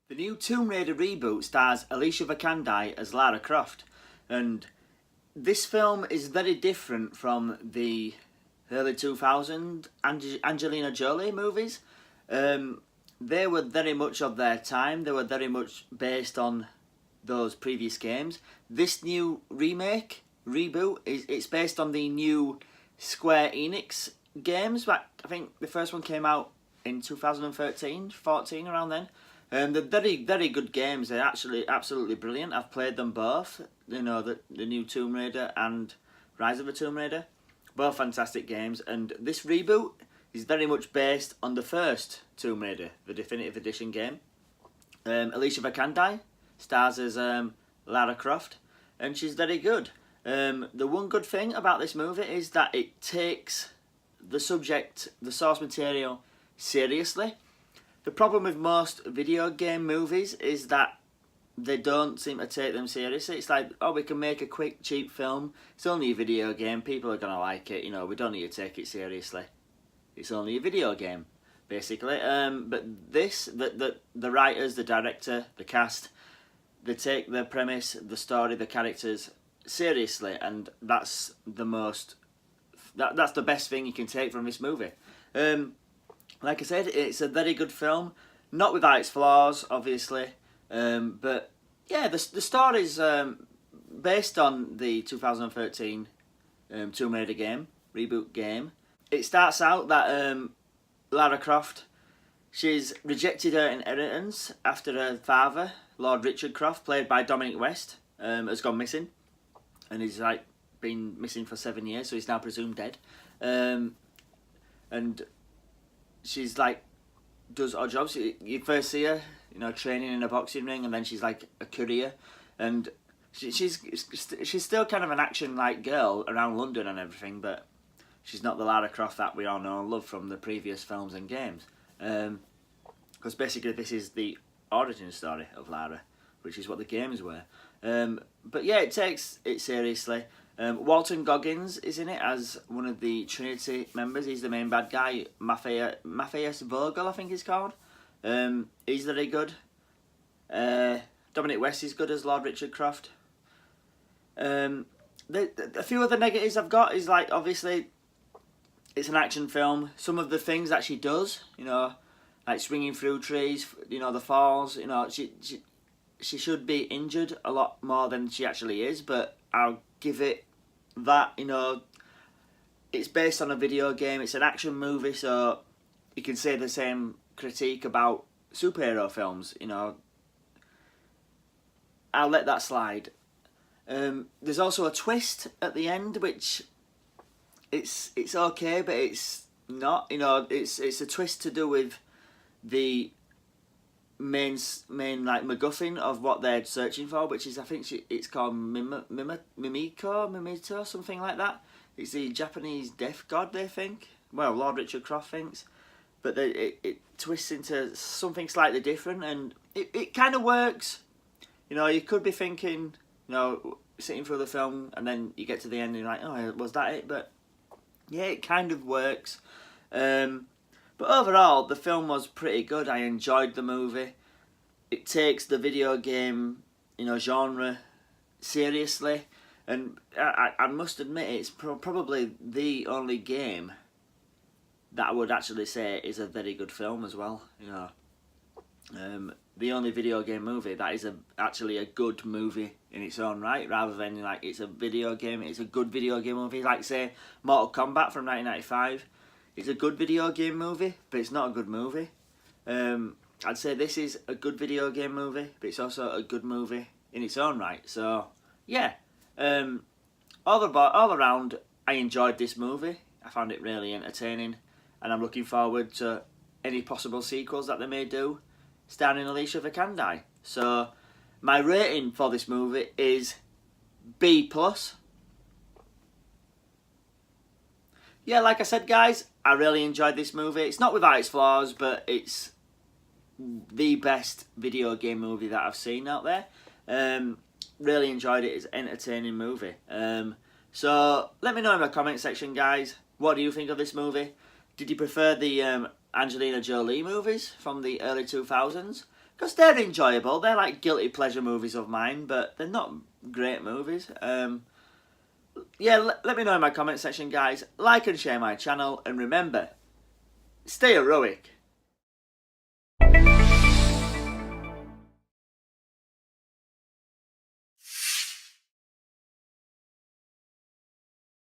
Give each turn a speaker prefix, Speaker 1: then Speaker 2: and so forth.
Speaker 1: The new Tomb Raider reboot stars Alicia Vikander as Lara Croft, and this film is very different from the early 2000 Angelina Jolie movies. They were very much of their time. They were very much based on those previous games. This new reboot, it's based on the new Square Enix games. But I think the first one came out in 2013, 14, around then. They're very, very good games. They're actually absolutely brilliant. I've played them both. You know, the new Tomb Raider and Rise of the Tomb Raider. Both fantastic games. And this reboot is very much based on the first Tomb Raider, the Definitive Edition game. Alicia Vikander stars as Lara Croft, and she's very good. The one good thing about this movie is that it takes the subject, the source material, seriously. The problem with most video game movies is that they don't seem to take them seriously. It's like, oh, we can make a quick, cheap film. It's only a video game. People are going to like it. You know, we don't need to take it seriously. It's only a video game, basically. But this, the writers, the director, the cast, they take the premise, the story, the characters seriously, and that's the most. That's the best thing you can take from this movie. Like I said, it's a very good film, not without its flaws, obviously, but yeah, the story's based on the 2013 Tomb Raider game, reboot game. It starts out that Lara Croft, she's rejected her inheritance after her father, Lord Richard Croft, played by Dominic West, has gone missing, and he's like been missing for 7 years, so he's now presumed dead, and she's like does odd jobs. You first see her, you know, training in a boxing ring, and then she's like a courier, and she's still kind of an action-like girl around London and everything, but she's not the Lara Croft that we all know and love from the previous films and games. Because basically this is the origin story of Lara, which is what the games were. But yeah, it takes it seriously. Walton Goggins is in it as one of the Trinity members. He's the main bad guy, Matthias Vogel, I think he's called. He's very good. Dominic West is good as Lord Richard Croft. A few other negatives I've got is, like, obviously it's an action film. Some of the things that she does, you know, like swinging through trees, you know, the falls, you know, she should be injured a lot more than she actually is, but I'll give it that, you know, it's based on a video game, it's an action movie, so you can say the same critique about superhero films, you know. I'll let that slide. There's also a twist at the end, which it's okay, but it's not, you know, it's a twist to do with the main like MacGuffin of what they're searching for, which is, I think it's called Mimito, something like that. It's the Japanese death god, they think. Well, Lord Richard Croft thinks, but it twists into something slightly different, and it kind of works. You know, you could be thinking, you know, sitting through the film, and then you get to the end and you're like, oh, was that it? But yeah, it kind of works. But overall, the film was pretty good. I enjoyed the movie. It takes the video game, you know, genre seriously, and I must admit it's probably the only game that I would actually say is a very good film as well. You know, the only video game movie that is actually a good movie in its own right, rather than like it's a video game. It's a good video game movie, like say Mortal Kombat from 1995. It's a good video game movie, but it's not a good movie. I'd say this is a good video game movie, but it's also a good movie in its own right. So, yeah. All around, I enjoyed this movie. I found it really entertaining, and I'm looking forward to any possible sequels that they may do, starring Alicia Vikander. So, my rating for this movie is B+. Yeah, like I said, guys, I really enjoyed this movie. It's not without its flaws, but it's the best video game movie that I've seen out there. Really enjoyed it. It's an entertaining movie. So let me know in the comment section, guys. What do you think of this movie? Did you prefer the Angelina Jolie movies from the early 2000s? because they're enjoyable. They're like guilty pleasure movies of mine, but they're not great movies. Yeah, let me know in my comment section, guys. Like and share my channel, and remember, stay heroic.